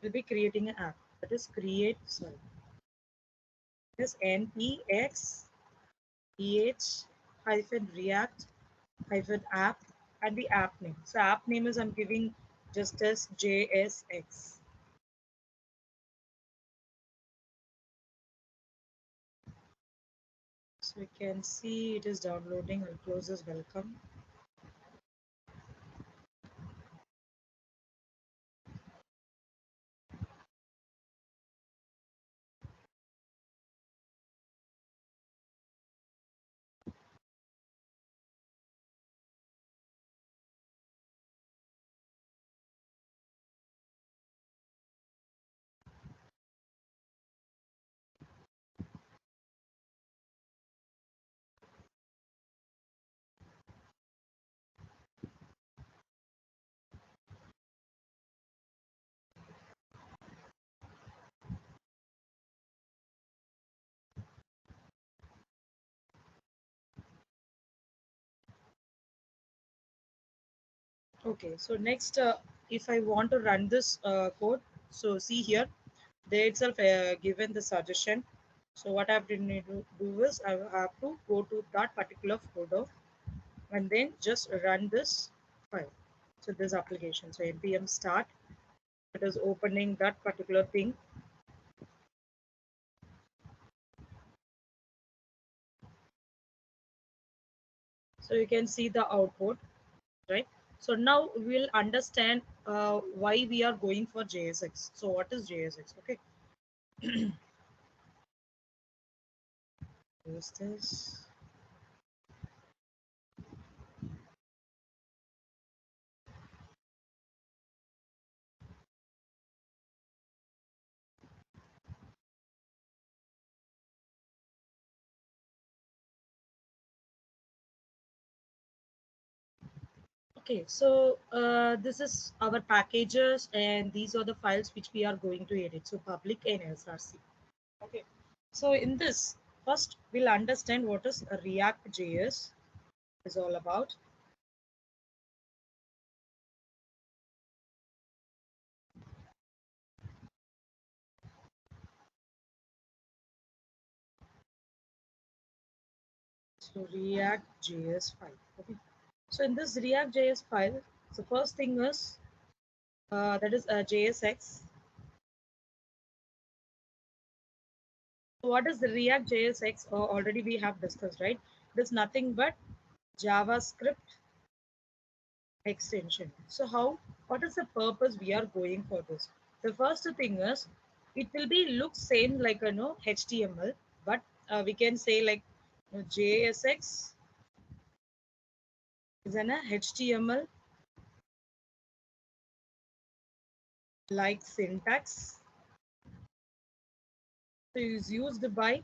We'll be creating an app. That is create, sorry, this npx hyphen react hyphen app and the app name. So app name is I'm giving just as JSX. So we can see it is downloading. I'll close this welcome. Okay, so next, if I want to run this code, so see here, they itself given the suggestion. So what I have to need to do is I have to go to that particular folder and then just run this file. So this application, so npm start, it is opening that particular thing. So you can see the output, right? So now we'll understand why we are going for JSX. So what is JSX? Okay, use this. Okay, so this is our packages and these are the files which we are going to edit. So public and SRC. Okay, so in this, first we'll understand what is a React.js is all about. So React.js file. Okay, so in this React.js file, the first thing is that is JSX. So what is the React JSX? Already we have discussed, right? It is nothing but JavaScript extension. So what is the purpose we are going for this? The first thing is it will be look same like HTML, but we can say like JSX is an HTML like syntax. So is used by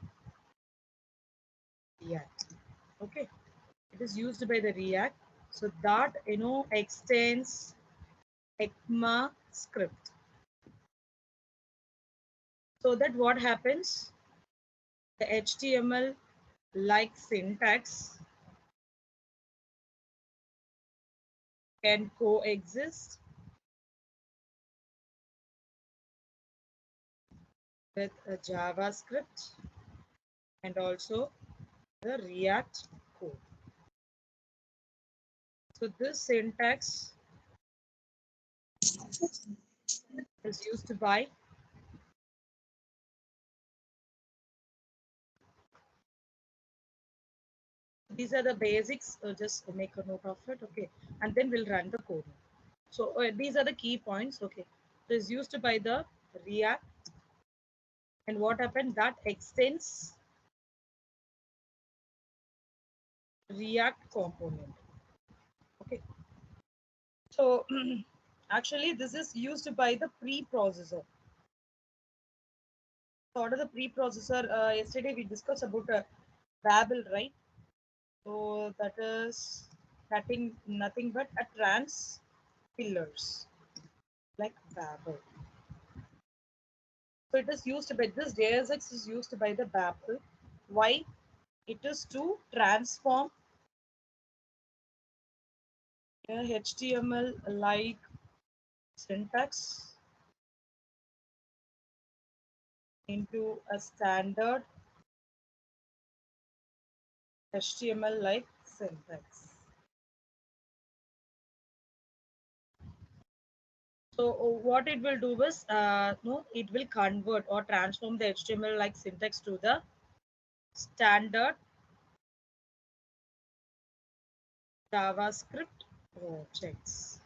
React. Okay, it is used by the React. So that extends ECMA script. So that what happens? The HTML like syntax can coexist with a JavaScript and also the React code. So this syntax is used by these are the basics. Just make a note of it, okay? And then we'll run the code. So these are the key points, okay? So it's used by the React, and what happened? That extends React component, okay? So actually, this is used by the preprocessor. So what is the preprocessor? Yesterday we discussed about Babel, right? So that is nothing but a trans pillars like Babel. So it is used by this JSX is used by the Babel. Why? It is to transform HTML like syntax into a standard HTML like syntax. So what it will do is, no, it will convert or transform the HTML like syntax to the standard JavaScript objects.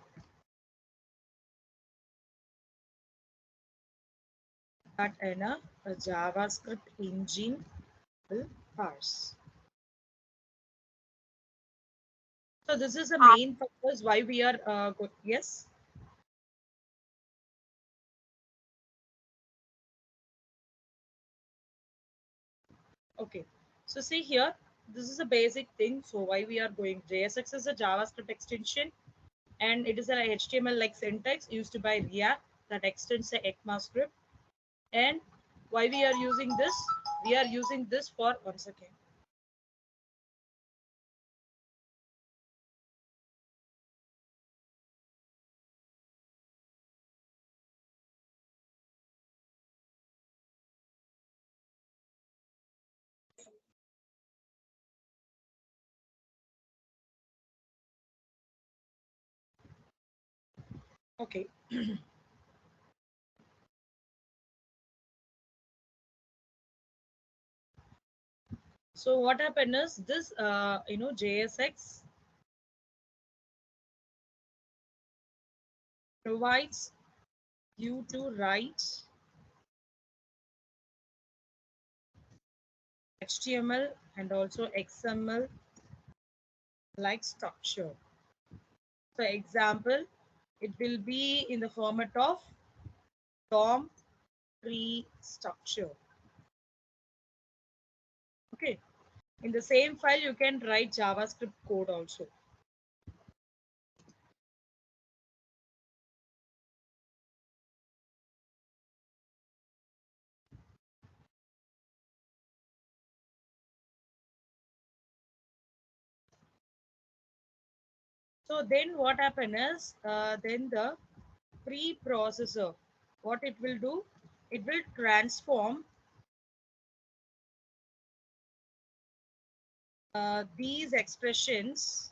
That in a JavaScript engine will parse. So this is the main purpose why we are yes. Okay. So see here, this is a basic thing. So why we are going JSX is a JavaScript extension, and it is an HTML like syntax used by React that extends the ECMAScript. And why we are using this? We are using this for 1 second. Okay. So what happened is this, JSX provides you to write HTML and also XML like structure. So example, it will be in the format of DOM tree structure. Okay. In the same file, you can write JavaScript code also. So then what happen is, then the preprocessor, what it will do, it will transform these expressions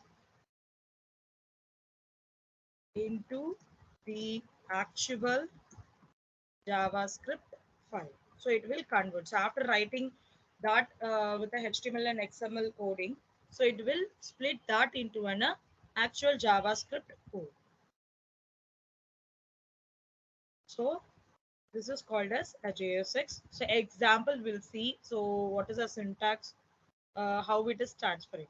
into the actual JavaScript file. So it will convert. So after writing that with the HTML and XML coding, so it will split that into an actual JavaScript code. So this is called as a JSX. So example we'll see. So what is the syntax? How it is transferring.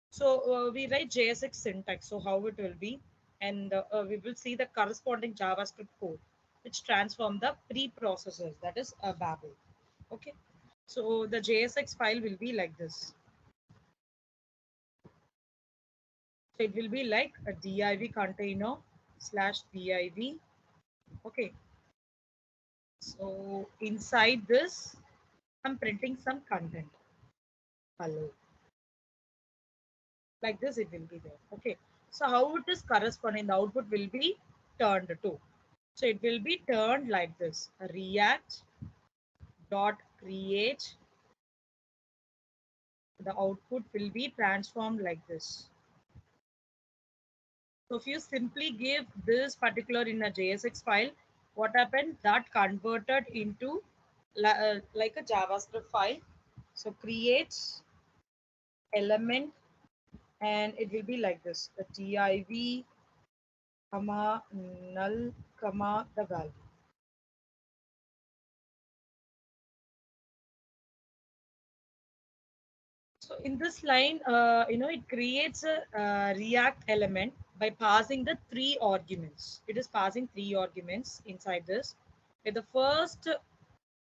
So we write JSX syntax. So how it will be, and we will see the corresponding JavaScript code, which transform the preprocessors. That is a Babel. Okay. So the JSX file will be like this. So it will be like a div container slash div. Okay. So inside this, I'm printing some content. Hello. Like this, it will be there. Okay. So how it is corresponding, the output will be turned to. So it will be turned like this. React dot create. The output will be transformed like this. So if you simply give this particular in a JSX file, what happened? That converted into like a JavaScript file. So create element, and it will be like this: a div, comma, null, comma, the value. So in this line, it creates a React element by passing the three arguments. It is passing three arguments inside this. Okay, the first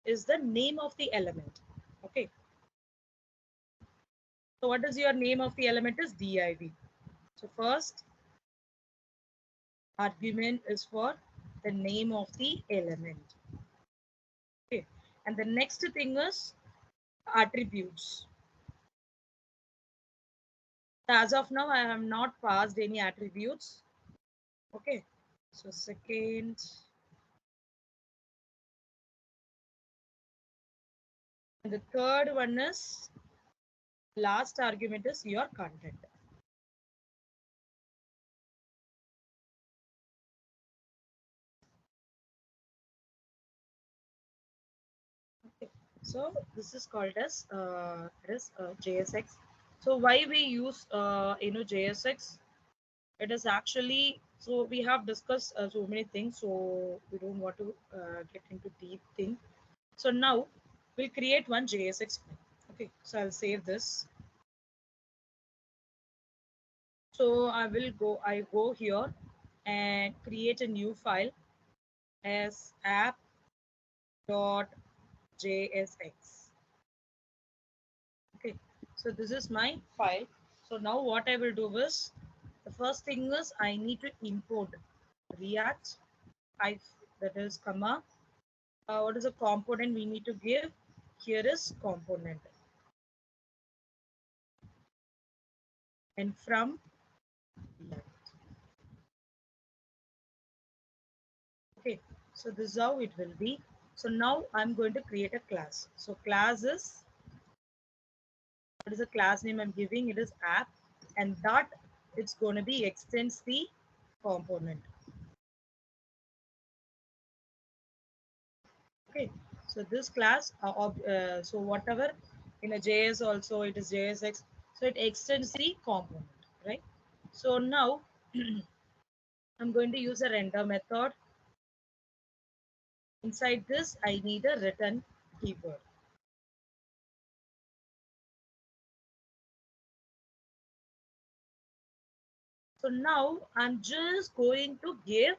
is the name of the element. Okay. So what is your name of the element is div. So first argument is for the name of the element. Okay. And the next thing is attributes. As of now, I have not passed any attributes. Okay. So second And the third one is last argument is your content. Okay. So this is called as JSX. So why we use JSX? It is actually, so we have discussed so many things, so we don't want to get into deep thing. So now we'll create one JSX file. Okay, so I'll save this. So I go here and create a new file as app.jsx. Okay, so this is my file. So now what I will do is, the first thing is I need to import React, I that is comma. What is a component we need to give? Here is component, and from React. Okay, so this is how it will be. So now I'm going to create a class. So class is, what is the class name I'm giving? It is app, and that it's going to be extends the component. Okay, so this class, so whatever in a JS also it is JSX, so it extends the component, right? So now I'm going to use a render method. Inside this, I need a return keyword. So now I'm just going to give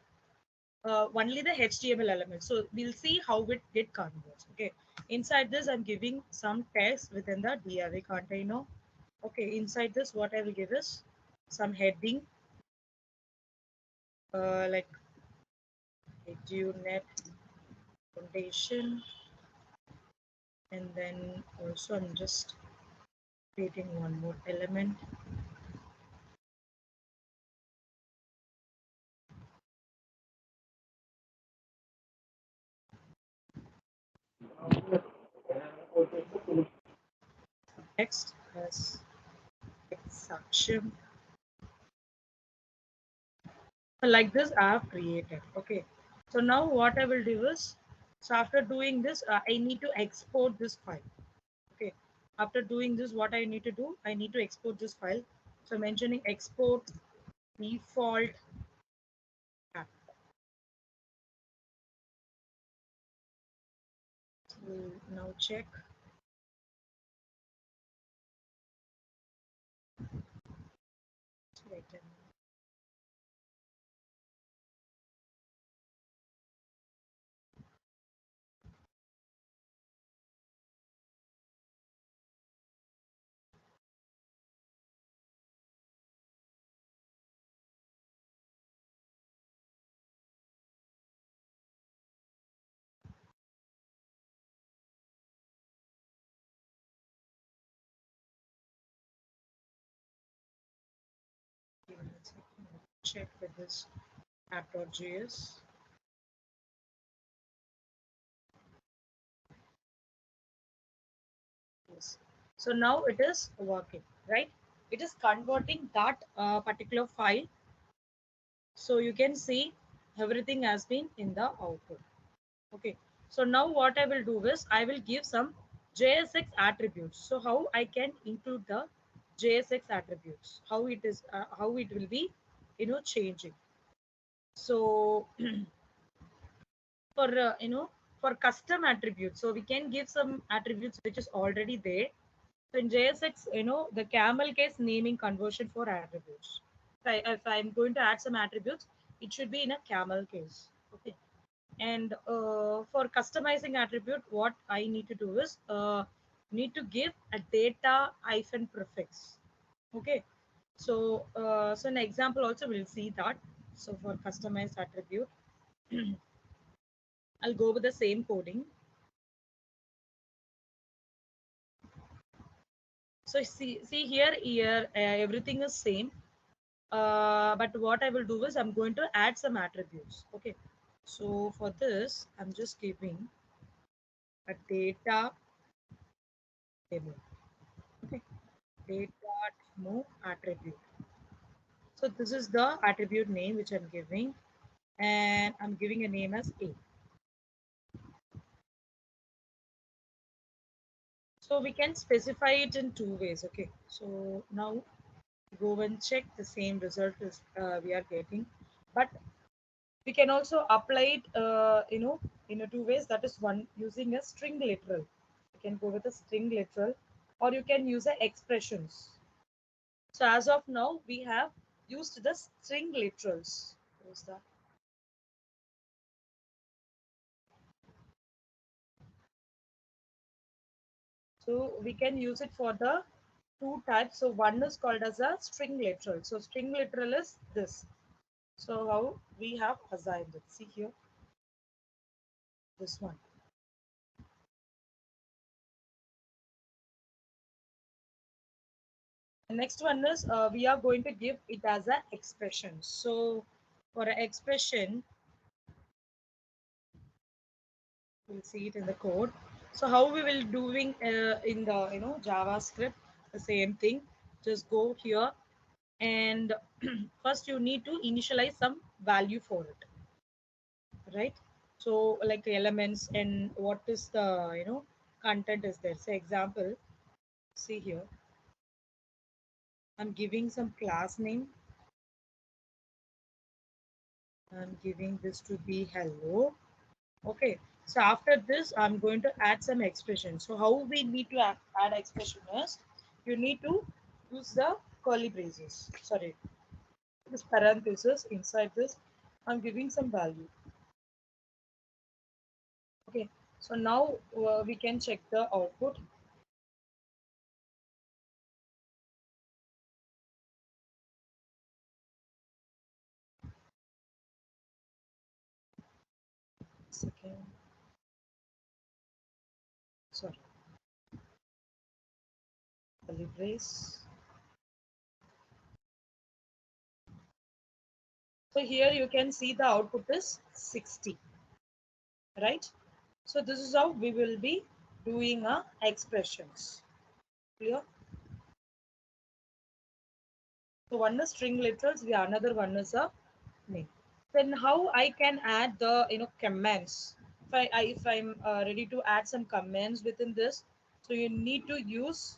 only the HTML element. So we'll see how it get converts. Okay. Inside this, I'm giving some text within the div container. Okay. Inside this, what I will give is some heading, like EduNet Foundation, and then also I'm just creating one more element. Text as exception. Like this I have created. Okay, so now what I will do is, so after doing this, I need to export this file. Okay, after doing this, what I need to do, I need to export this file. So mentioning export default app. So now check. Wait a minute. Give me a second. Check with this app.js. Yes. So now it is working, right? It is converting that particular file. So you can see everything has been in the output. Okay. So now what I will do is I will give some JSX attributes. So how I can include the JSX attributes, how it will be, changing. So for for custom attributes, so we can give some attributes which is already there. So in JSX, the camel case naming conversion for attributes. If I'm going to add some attributes, it should be in a camel case. Okay. And for customizing attribute, what I need to do is need to give a data hyphen prefix. Okay. So so an example also we'll see that. So for customized attribute, I'll go with the same coding. So see here everything is same. But what I will do is I'm going to add some attributes. Okay. So for this, I'm just giving a data demo. Okay, date dot move attribute. So this is the attribute name which I'm giving, and I'm giving a name as A. So we can specify it in two ways. Okay, so now go and check the same result is we are getting, but we can also apply it in a two ways. That is, one using a string literal. You can go with a string literal, or you can use a expressions. So as of now we have used the string literals. What is that? So we can use it for the two types. So one is called as a string literal. So string literal is this. So how we have assigned it. See here, this one. The next one is we are going to give it as an expression. So for an expression, we'll see it in the code. So how we will doing in the JavaScript, the same thing. Just go here and first you need to initialize some value for it, right? So like the elements and what is the content is there. So example, see here, I'm giving some class name. I'm giving this to be hello. Okay, so after this I'm going to add some expression. So how we need to add expression is, you need to use the curly braces, sorry, this parenthesis. Inside this I'm giving some value. Okay, so now we can check the output. Second, sorry, curly brace. So here you can see the output is 60, right? So this is how we will be doing our expressions. Clear? So one is string literals, the another one is a name. Then how I can add the comments? If I'm ready to add some comments within this, so you need to use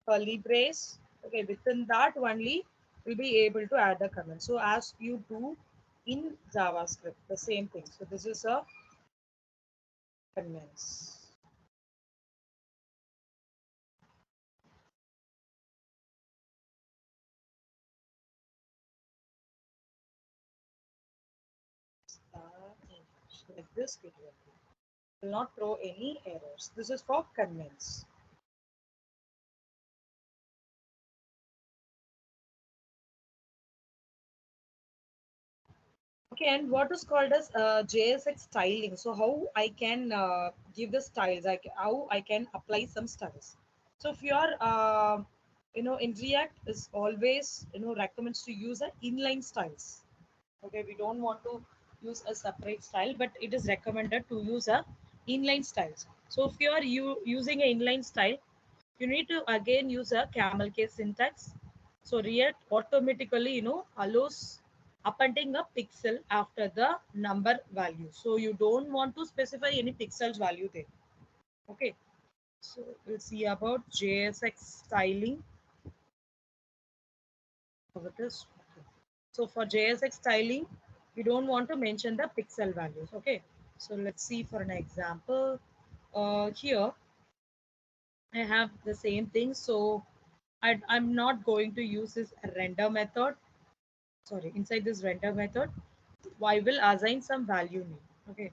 curly brace. Okay, within that only will be able to add the comment. So as you do in JavaScript, the same thing. So this is a comments. Like this, it will not throw any errors. This is for comments. Okay, and what is called as JSX styling? So how I can give the styles, like how I can apply some styles. So if you are, in React is always, recommends to use a inline styles. Okay, we don't want to use a separate style, but it is recommended to use a inline styles. So if you are using an inline style, you need to again use a camel case syntax. So React automatically allows appending a pixel after the number value. So you don't want to specify any pixels value there. Okay, so we'll see about JSX styling over this. Okay. So for JSX styling, we don't want to mention the pixel values. Okay, so let's see for an example. Here I have the same thing. So I'm not going to use this render method. Sorry, inside this render method, I will assign some value name. Okay,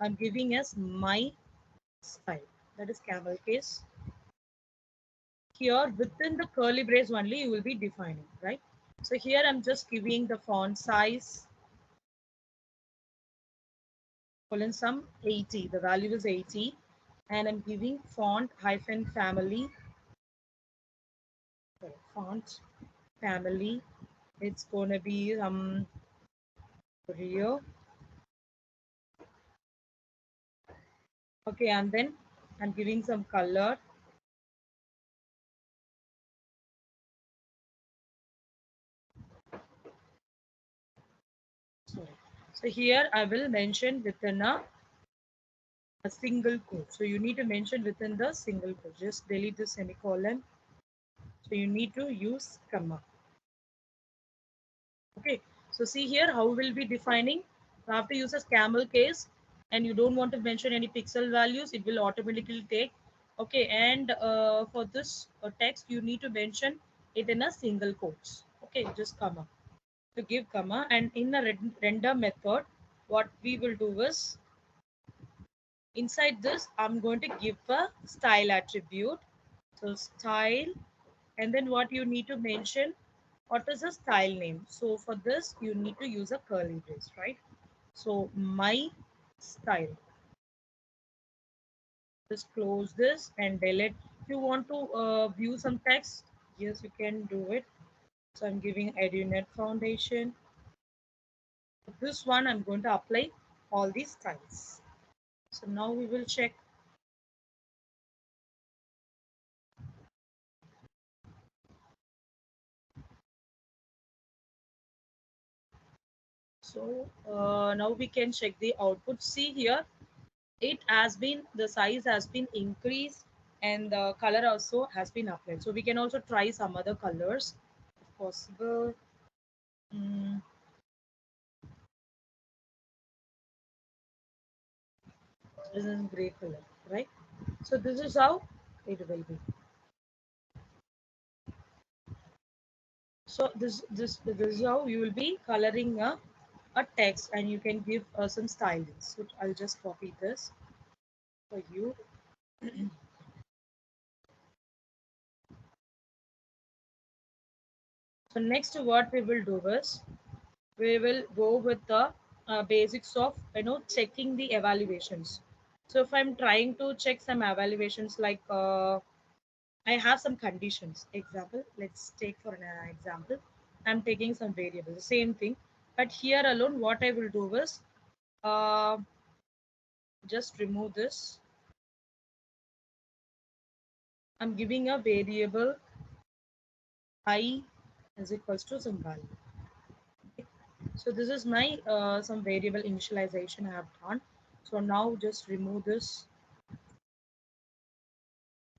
I'm giving as my style. That is camel case. Here within the curly brace only you will be defining, right? So here I'm just giving the font size colon some 80. The value is 80, and I'm giving font hyphen family. Sorry, font family. It's gonna be Rio. Okay, and then I'm giving some color. So here I will mention within a single quote. So you need to mention within the single quote. Just delete the semicolon. So you need to use comma. Okay. So see here how we'll be defining. You have to use a camel case and you don't want to mention any pixel values. It will automatically take. Okay. And for this text, you need to mention it in a single quotes. Okay. Just comma. To give comma, and in the render method, what we will do is inside this I'm going to give a style attribute. So style, and then what you need to mention, what is the style name. So for this you need to use a curly brace, right? So my style. Just close this and delete. If you want to view some text, yes, you can do it. So I'm giving EduNet Foundation. This one I'm going to apply all these styles. So now we will check. So now we can check the output. See here, it has been, the size has been increased and the color also has been applied. So we can also try some other colors if possible. Mm, this is gray color, right? So this is how it will be. So this is how you will be coloring a text, and you can give some styling. So I'll just copy this for you. So next what we will do is we will go with the basics of checking the evaluations. So if I'm trying to check some evaluations like I have some conditions. Example, let's take for an example. I'm taking some variables, the same thing, but here alone what I will do is uh, just remove this. I'm giving a variable I is equals to some value. Okay. So this is my some variable initialization I have done. So now just remove this.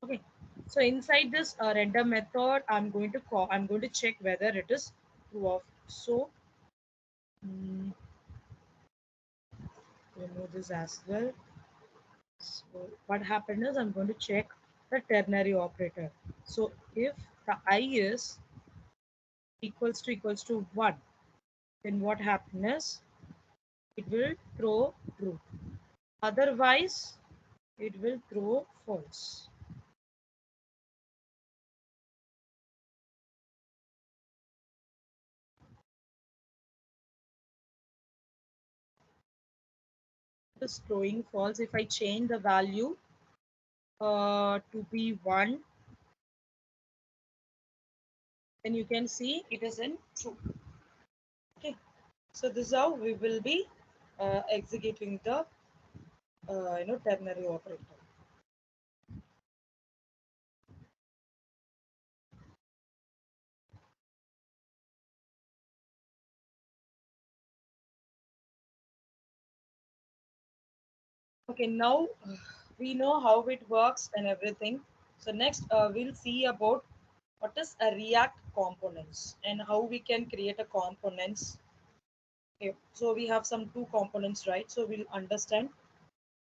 Okay. So inside this render method, I'm going to check whether it is true or false. So remove this as well. So what happened is I'm going to check the ternary operator. So if the I is equals to 1, then what happens? It will throw true. Otherwise, it will throw false. It is throwing false. If I change the value to be 1, then you can see it is in true. Okay. So this is how we will be executing the ternary operator. Okay, now we know how it works and everything. So next we'll see about what is a React components and how we can create a components. Okay, so we have some two components, right? So we'll understand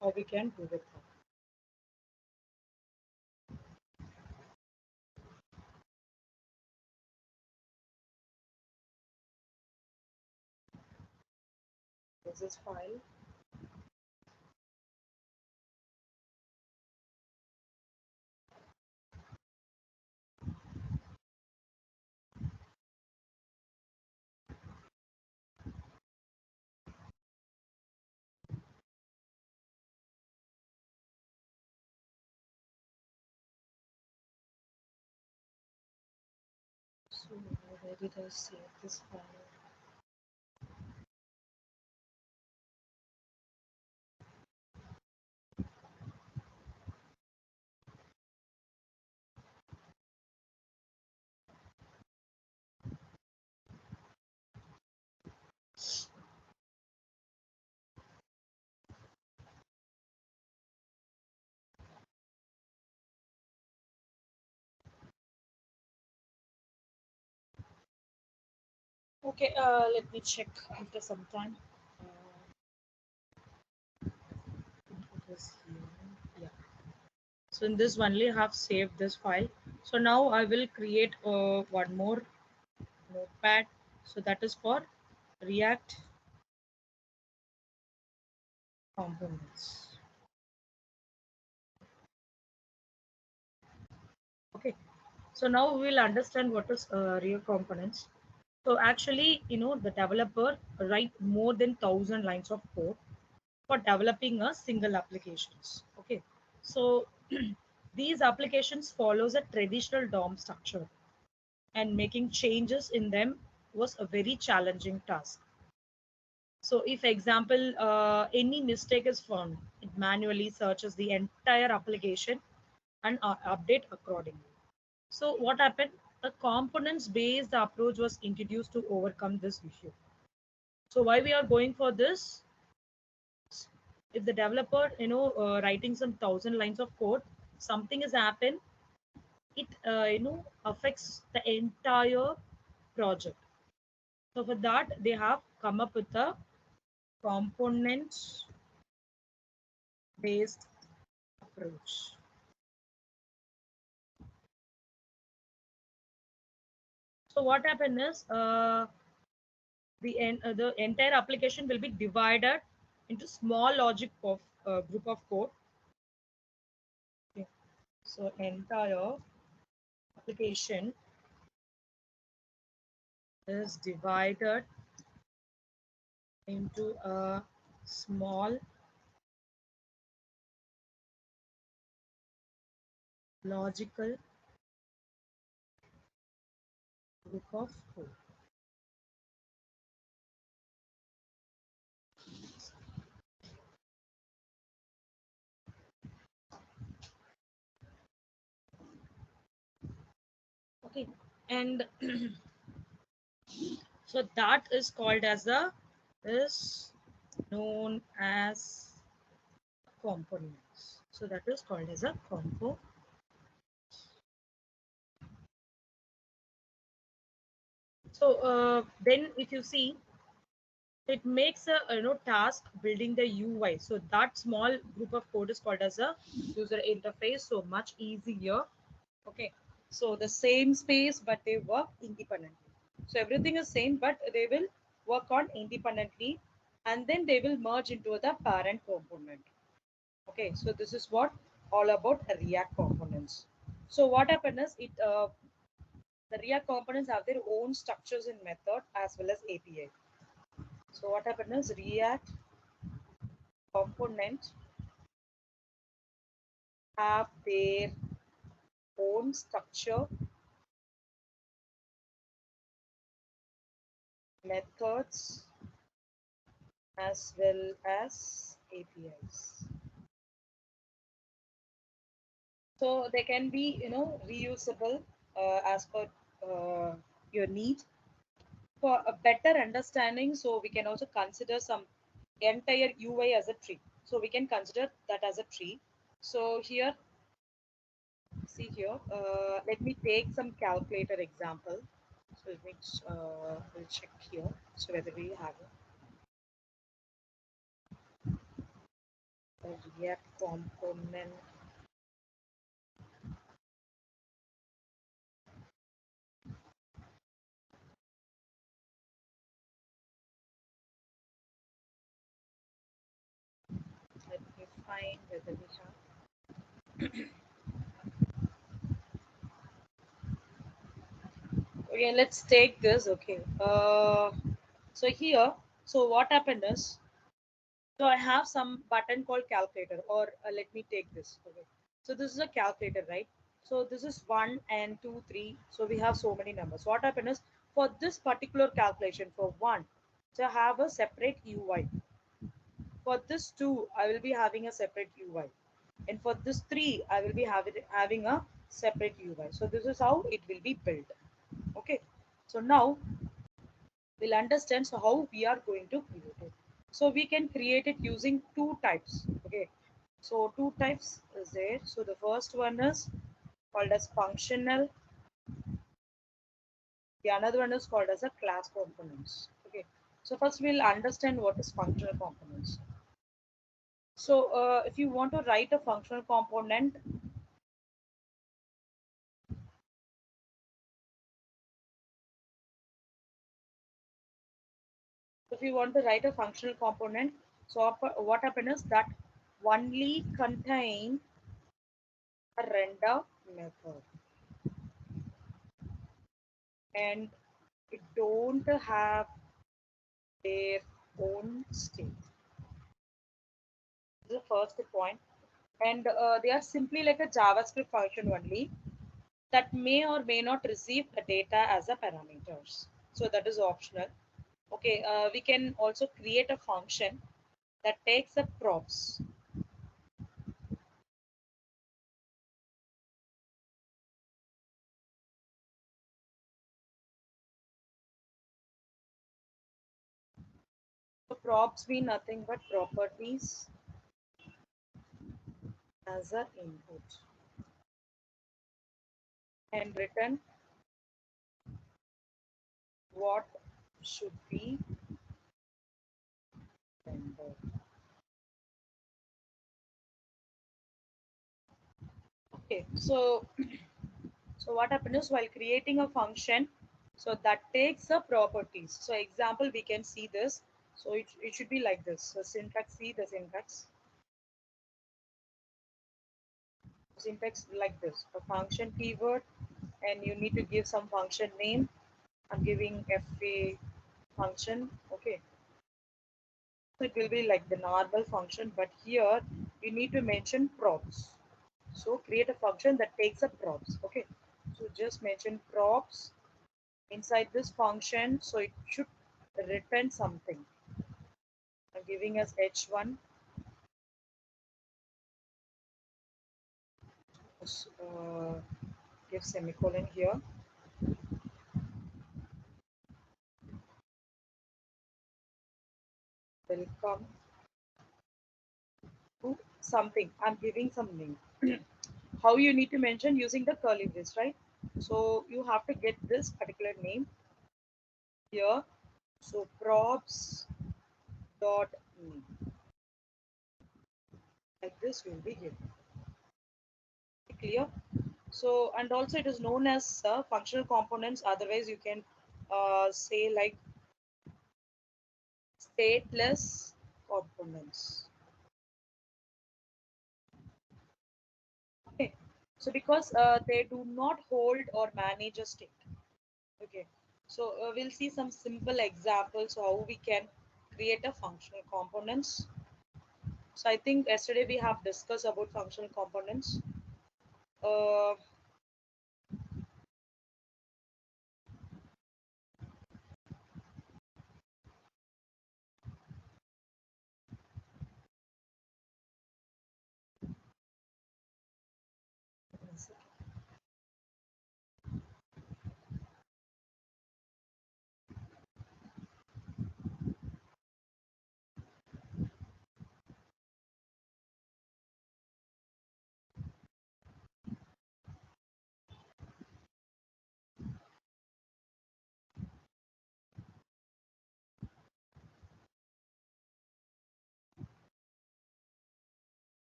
how we can do it. This is file. So where did I save this file? Okay, let me check after some time. It was here. Yeah. So in this only I have saved this file. So now I will create one more notepad. So that is for React components. Okay. So now we will understand what is React components. So actually, the developer write more than 1,000 lines of code for developing a single applications. Okay. So these applications follows a traditional DOM structure, and making changes in them was a very challenging task. So if example, any mistake is found, it manually searches the entire application and update accordingly. So what happened? A components based approach was introduced to overcome this issue. So why we are going for this? If the developer, writing some 1,000 lines of code, something has happened, it affects the entire project. So for that, they have come up with a component based approach. So what happened is, the entire application will be divided into small logic of group of code. Okay. So entire application is divided into a small logical group of code. Okay, and so that is called as a is known as components. So that is called as a compo. So then if you see, it makes a task building the UI. So that small group of code is called as a user interface. So much easier. Okay. So the same space, but they work independently. So everything is same, but they will work on independently, and then they will merge into the parent component. Okay. So this is what all about React components. So what happens is the React components have their own structures and method as well as API. So what happens is React components have their own structure, methods, as well as APIs. So they can be, reusable as per your need. For a better understanding, so we can also consider some entire UI as a tree. So we can consider that as a tree. So here, see here, let me take some calculator example. So let me we'll check here. So whether we have a React component. Let me find whether we have. Okay, let's take this. Okay. So here, so what happened is, so I have some button called calculator, or let me take this. Okay. So this is a calculator, right? So this is 1 and 2, 3. So we have so many numbers. What happened is, for this particular calculation for 1, so I have a separate UI. For this 2, I will be having a separate UI. And for this 3, I will be having a separate UI. So this is how it will be built. Okay. So now we'll understand so how we are going to create it. So we can create it using two types. Okay. So two types is there. So the first one is called as functional The another one is called as a class components. Okay. So first we'll understand what is functional components. So if you want to write a functional component, if you want to write a functional component, so what happens is that only contain a render method and it don't have their own state. This is the first point. And they are simply like a JavaScript function only that may or may not receive the data as a parameters. So that is optional. Okay, we can also create a function that takes the props. So props mean nothing but properties as a input and return what should be rendered. Okay, so what happens while creating a function, so that takes the properties. So example, we can see this. So it should be like this. So syntax, see the syntax like this. A function keyword, and you need to give some function name. I'm giving fa function. Okay, so it will be like the normal function, but here you need to mention props. So create a function that takes a props. Okay, so just mention props inside this function, so it should return something. I'm giving us h1. Just, give semicolon here. Welcome to something. I'm giving some name. How you need to mention using the curly brace, right? So you have to get this particular name here. So props dot name, like this will be given. Clear? So and also it is known as functional components. Otherwise you can say like stateless components. Okay. So because they do not hold or manage a state. Okay. So we'll see some simple examples how we can create a functional components. So I think yesterday we have discussed about functional components. Uh,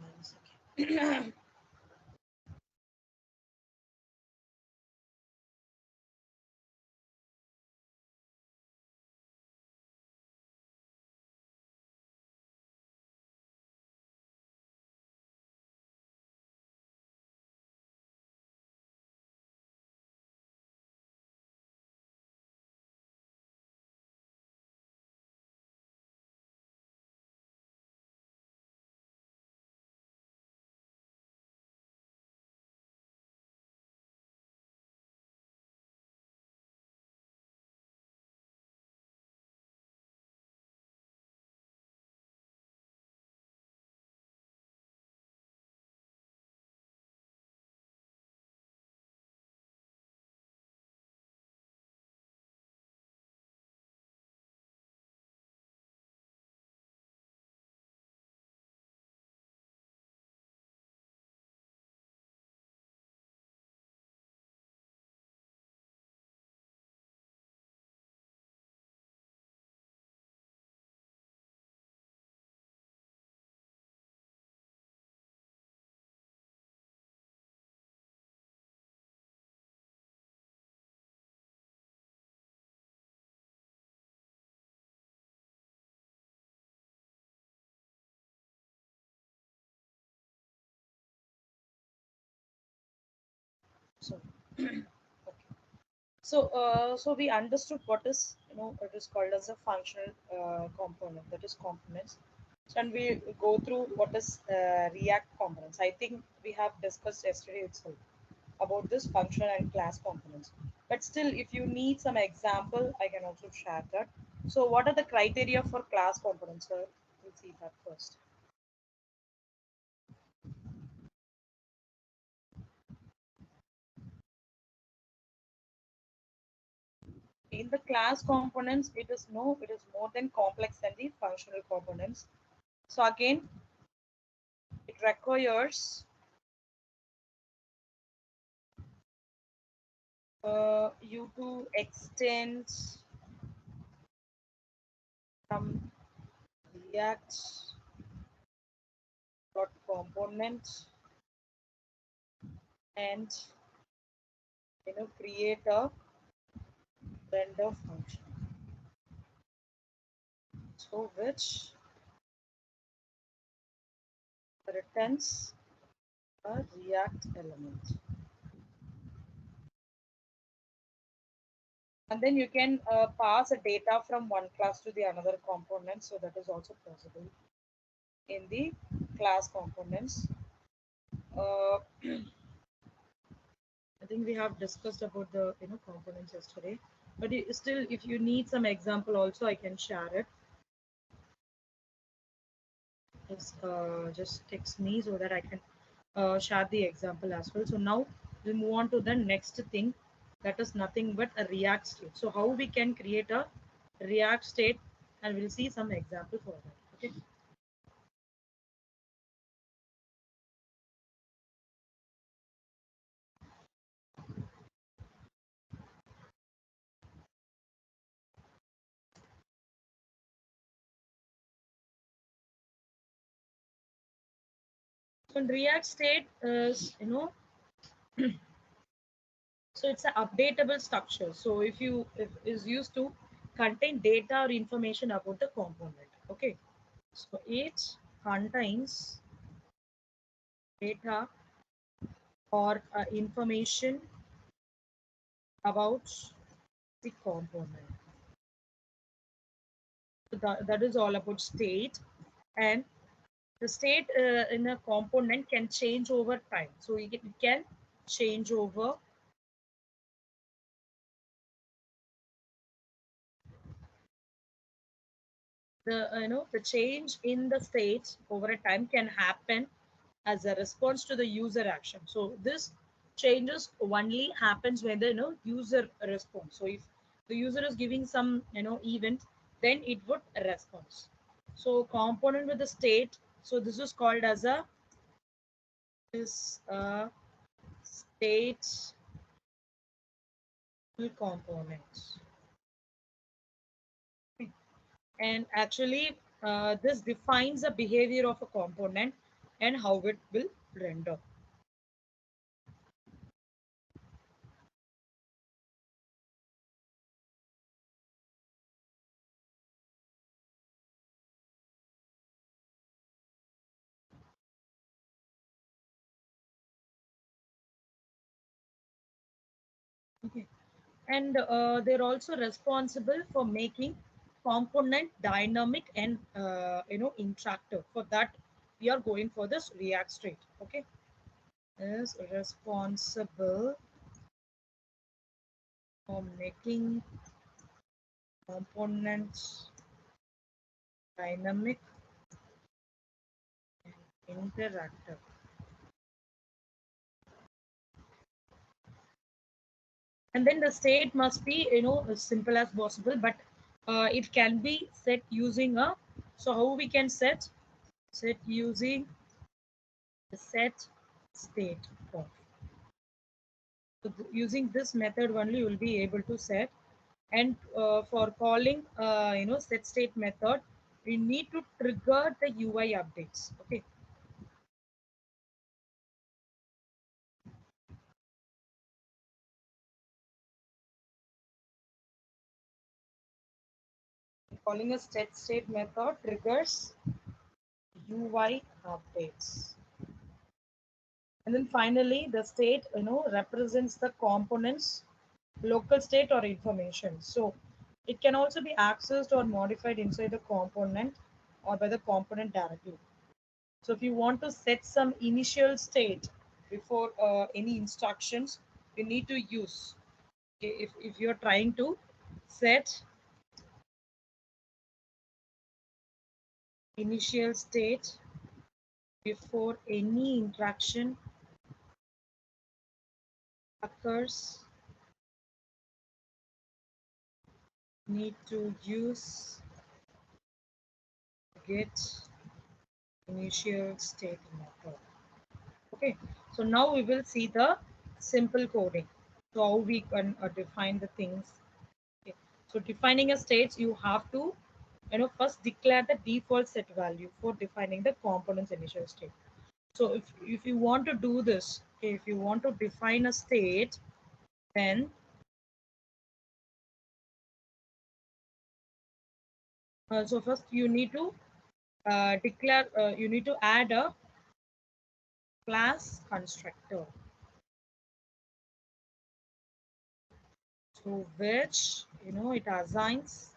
one second. So, okay. So we understood what is, it is called as a functional component, that is components. So, and we go through what is React components. I think we have discussed yesterday itself about this function and class components. But still, if you need some example, I can also share that. So, what are the criteria for class components? So, we'll see that first. In the class components, it is more than complex than the functional components. So again, it requires you to extend from React dot component and create a render function. So which returns a React element. And then you can pass a data from one class to the another component. So that is also possible in the class components. Uh, I think we have discussed about the components yesterday. But still, if you need some example, also I can share it. Just text me so that I can share the example as well. So now we'll move on to the next thing, that is nothing but a React state. So how we can create a React state, and we'll see some example for that. Okay. So in React state is so it's an updatable structure. So if is used to contain data or information about the component. Okay. So it contains data or information about the component. So that is all about state, and the state in a component can change over time. So it can change over the change in the state over a time can happen as a response to the user action. So this changes only happens when the user responds. So if the user is giving some event, then it would respond. So component with the state. So this is called as a is a state component. And actually, this defines the behavior of a component and how it will render. Okay. And they're also responsible for making component dynamic and interactive. For that, we are going for this React state. Okay, is responsible for making components dynamic and interactive. And then the state must be as simple as possible, but it can be set using a, so how we can set using the set state of. So using this method only you will be able to set. And for calling set state method, we need to trigger the UI updates. Okay, calling a set state method triggers UI updates. And then finally, the state, represents the components, local state or information. So it can also be accessed or modified inside the component or by the component directly. So if you want to set some initial state before any instructions, you need to use. Okay, if you're trying to set initial state before any interaction occurs, need to use get initial state method. Okay, so now we will see the simple coding. So how we can define the things. Okay. So defining a state, you have to first declare the default set value for defining the component's initial state. So if you want to do this, okay, if you want to define a state, then so first you need to declare, you need to add a class constructor. So which it assigns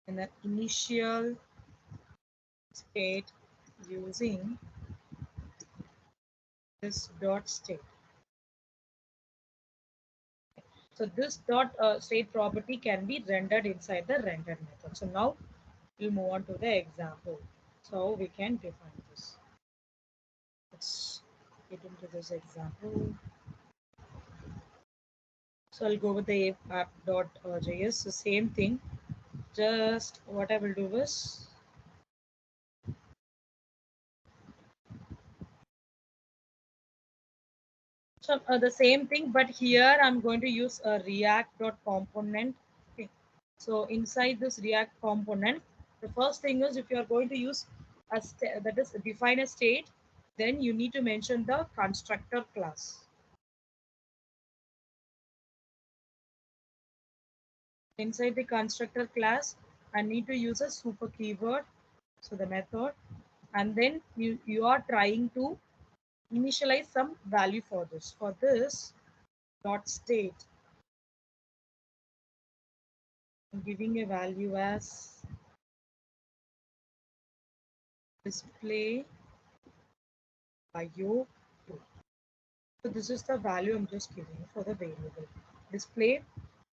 an initial state using this dot state. So this dot state property can be rendered inside the rendered method. So now we'll move on to the example. So we can define this. Let's get into this example. So I'll go with the app.js. The same thing. Just what I will do is, so the same thing, but here I'm going to use a react.component. Okay. So inside this React component, the first thing is if you are going to use that is define a state, then you need to mention the constructor class. Inside the constructor class, I need to use a super keyword, so the method, and then you are trying to initialize some value for this. For this dot state, I'm giving a value as display bio 2. So this is the value I'm just giving for the variable display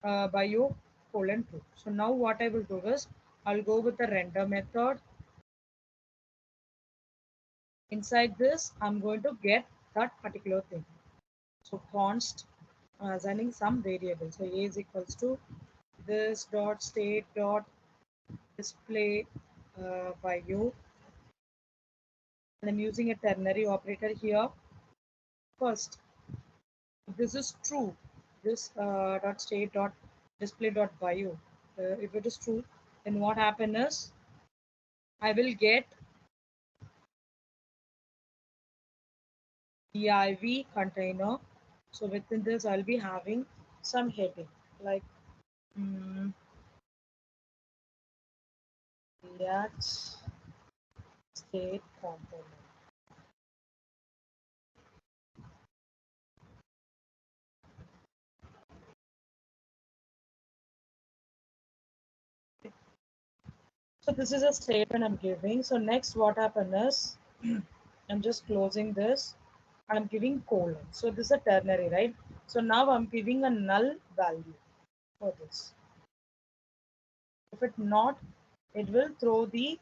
bio colon 2. So now what I will do is I'll go with the render method. Inside this, I'm going to get that particular thing. So const assigning some variable. So a is equals to this dot state dot display by you. And I'm using a ternary operator here. First, if this is true, this dot state dot display dot by you. If it is true, then what happen is I will get div container. So within this, I'll be having some heading like React state component. So this is a statement I'm giving. So next what happened is I'm just closing this. I'm giving colon. So this is a ternary, right? So now I'm giving a null value for this. If it not, it will throw the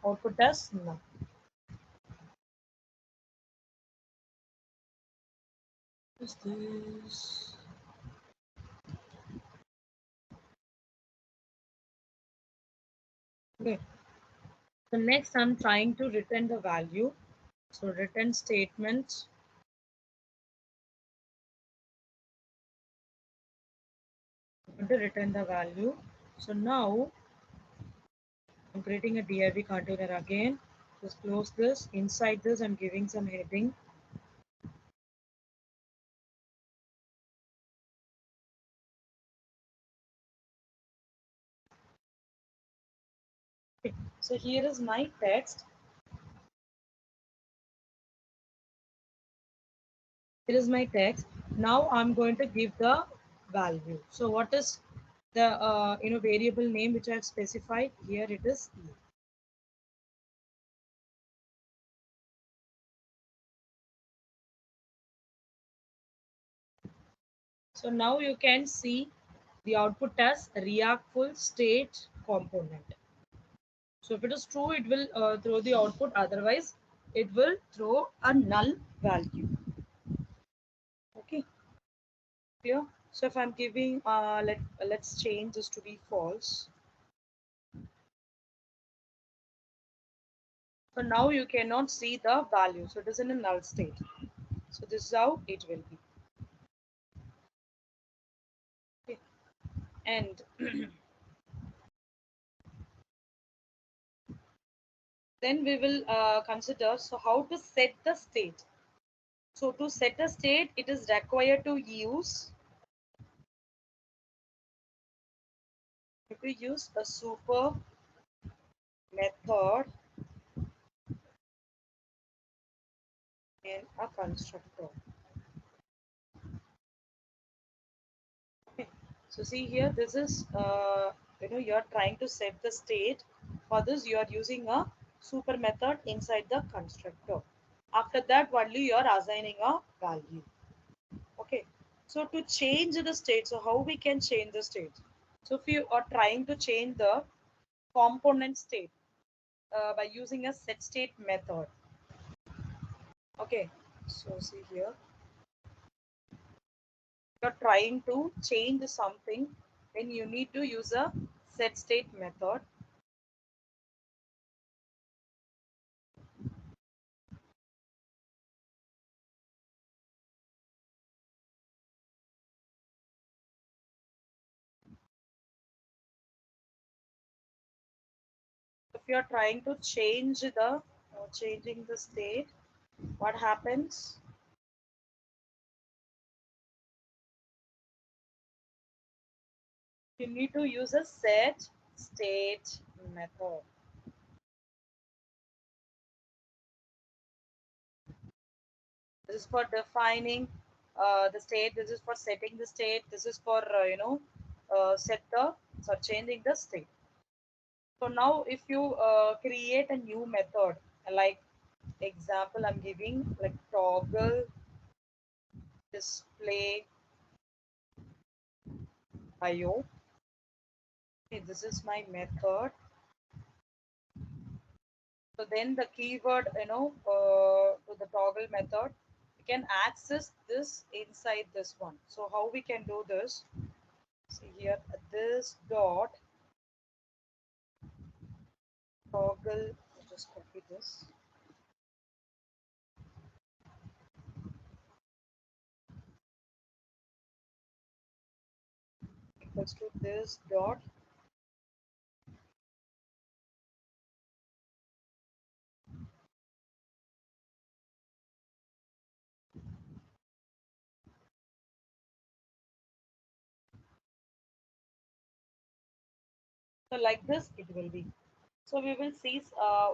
output as null. What is this? Okay. So next I'm trying to return the value. So return statement to return the value. So now I'm creating a div container again. Just close this. Inside this, I'm giving some heading. Okay. So here is my text. Here is my text. Now I'm going to give the value. So what is the variable name which I have specified? Here it is E. So now you can see the output as React full state component. So if it is true, it will throw the output. Otherwise, it will throw a null value. Okay, clear? So if I'm giving, let's change this to be false. So now you cannot see the value. So it is in a null state. So this is how it will be. Okay. And then we will consider so how to set the state. So to set a state, it is required to use a super method in a constructor. Okay. So see here, this is you're trying to set the state. For this, you are using a super method inside the constructor. After that, only you are assigning a value. Okay. So to change the state, so how we can change the state? So if you are trying to change the component state by using a set state method. Okay. So see here, you're trying to change something, then you need to use a set state method. If you are trying to change the changing the state, what happens? You need to use a set state method. This is for defining the state. This is for setting the state. This is for set the changing the state. So now if you create a new method, like example I'm giving, like toggle display IO. Okay, this is my method. So then the keyword, to the toggle method, we can access this inside this one. So how we can do this? See here, this dot toggle, just copy this. Equals to this dot so like this it will be. So we will see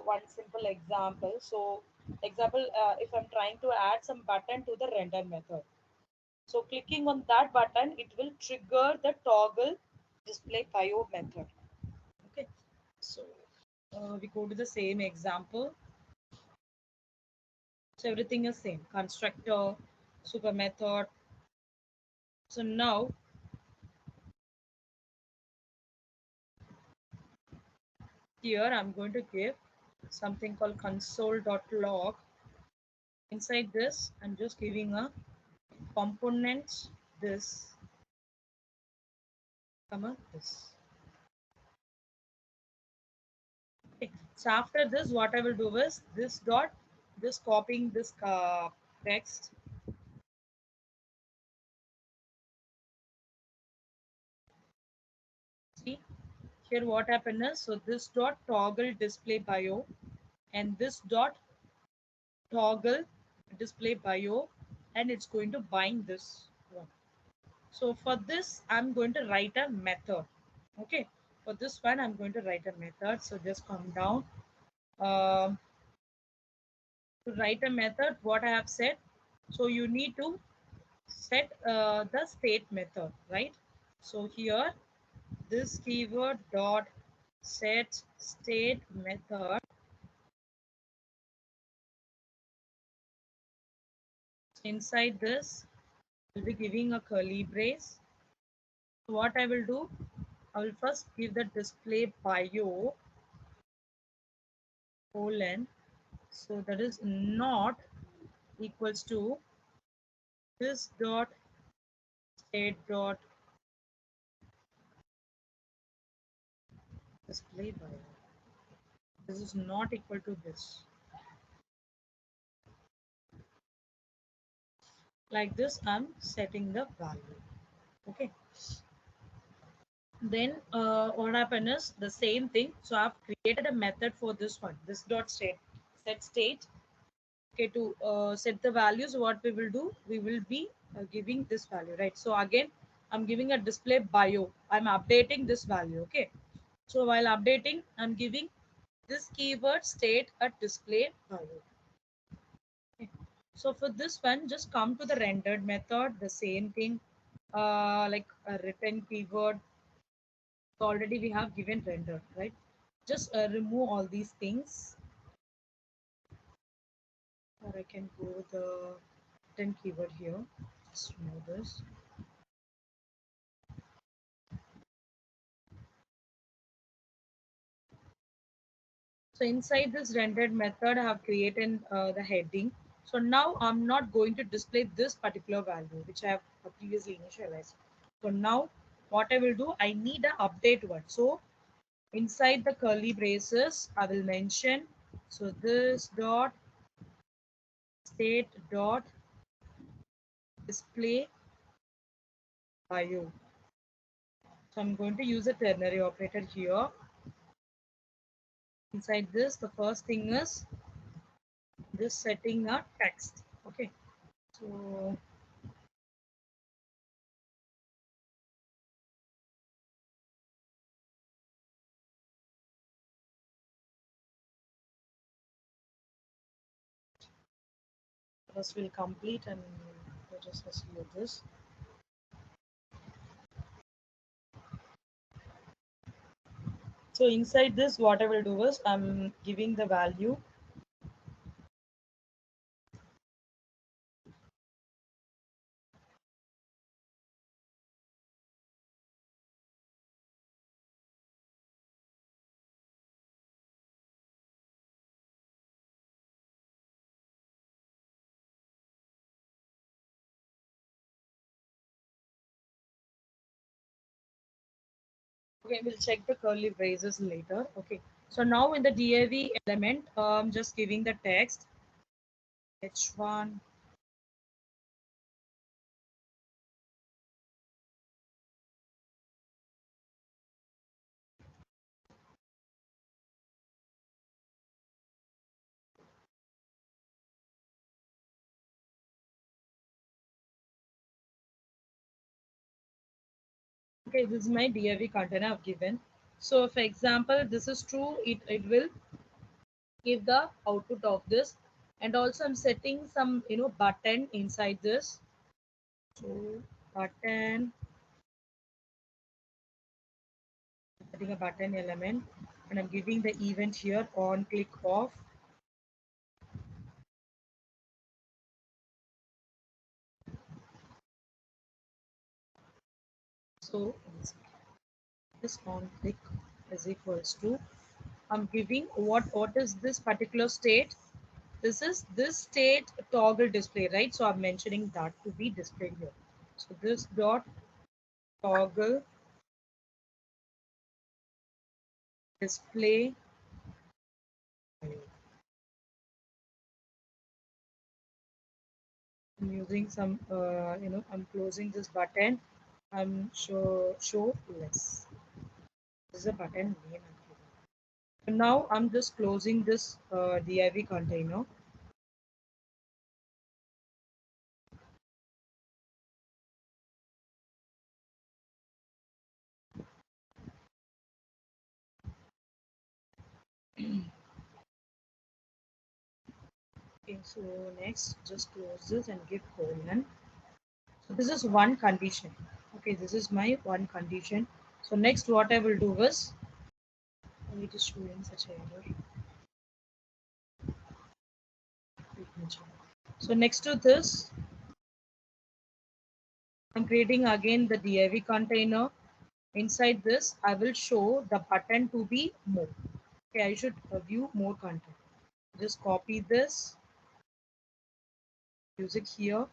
one simple example. So example, if I'm trying to add some button to the render method. So clicking on that button, it will trigger the toggle display bio method. Okay. So we go to the same example. So everything is same. Constructor, super method. So now here I'm going to give something called console.log. Inside this, I'm just giving a component this, comma this. Okay. So after this, what I will do is this dot, just copying this text. See here what happened is, so this dot toggle display bio and this dot toggle display bio, and it's going to bind this one. So for this, I'm going to write a method. Okay. For this one, I'm going to write a method. So just come down. Um, to write a method, what I have said. So you need to set the state method, right? So here this keyword dot set state method. Inside this, I'll be giving a curly brace. What I will do, I will first give the display bio colon. So that is not equals to this dot state dot display bio. This is not equal to this. Like this, I'm setting the value. Okay. Then what happened is the same thing. So I've created a method for this one. This dot state set state. Okay, to set the values, what we will do, we will be giving this value, right? So again, I'm giving a display bio. I'm updating this value. Okay. So while updating, I'm giving this keyword state a display value. Okay. So for this one, just come to the rendered method, the same thing, like a written keyword. So already we have given rendered, right? Just remove all these things, or I can go the written keyword here. Just remove this. So inside this rendered method, I have created the heading. So now I'm not going to display this particular value, which I have previously initialized. So now what I will do, I need an update one. So inside the curly braces, I will mention, so this dot state dot display bio. So I'm going to use a ternary operator here. Inside this, the first thing is this setting a text. Okay. So first we'll complete and we'll just execute this. So inside this, what I will do is I'm giving the value. Okay, we'll check the curly braces later. Okay. So now in the DAV element, I'm just giving the text H1. Okay, this is my DAV container I've given. So for example, this is true, it will give the output of this. And also I'm setting some, button inside this. So button, setting a button element, and I'm giving the event here on click off. So this on click is equals to, I'm giving what is this particular state. This is this state toggle display, right? So I'm mentioning that to be displayed here. So this dot toggle display. I'm using some, I'm closing this button. I'm show less. This is a button name. So now I'm just closing this div container. Okay, so next just close this and give colon. So this is one condition. Okay, this is my one condition. So next what I will do is, it is showing such a error. So next to this, I'm creating again the div container. Inside this, I will show the button to be more. Okay, I should view more content. Just copy this, use it here,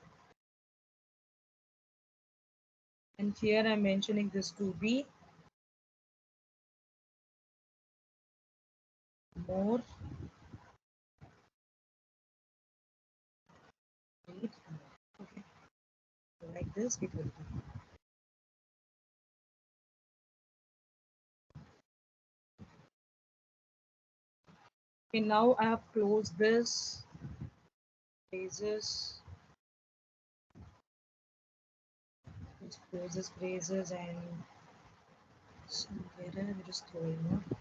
and here I'm mentioning this to be more. Okay, so like this it will be. Okay, now I have closed this phrases. Let's close this phrases and some error it is throwing up.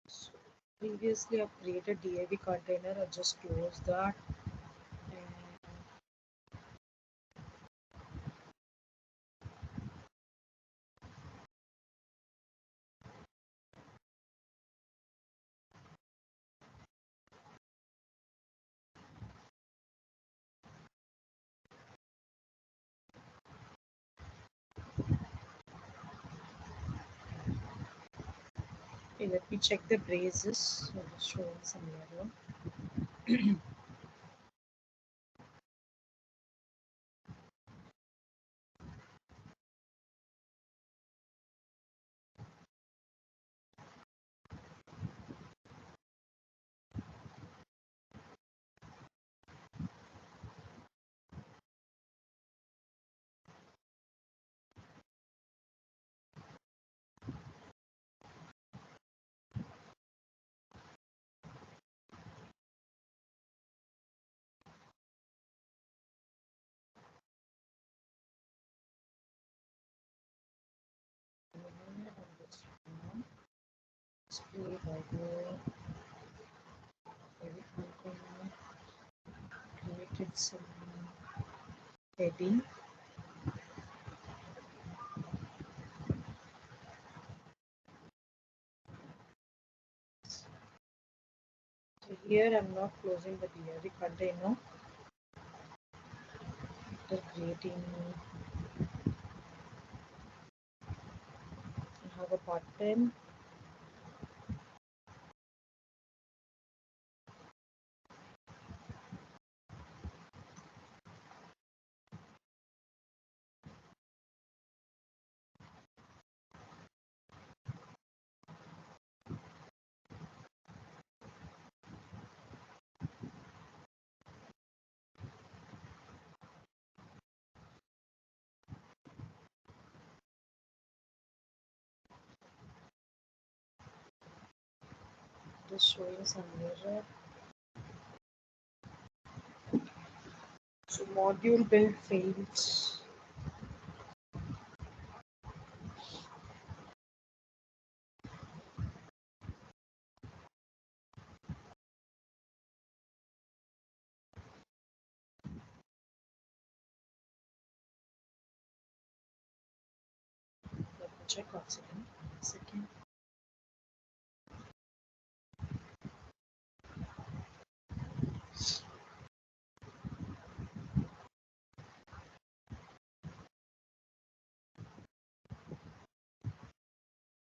So previously I've created div container. I just close that and okay, let me check the braces. So it's showing some error. Display logo, edit container, created some heading. So here I'm not closing the div container. After creating, I have a button. Just showing some error. So module build fails. Let me check once again. Second.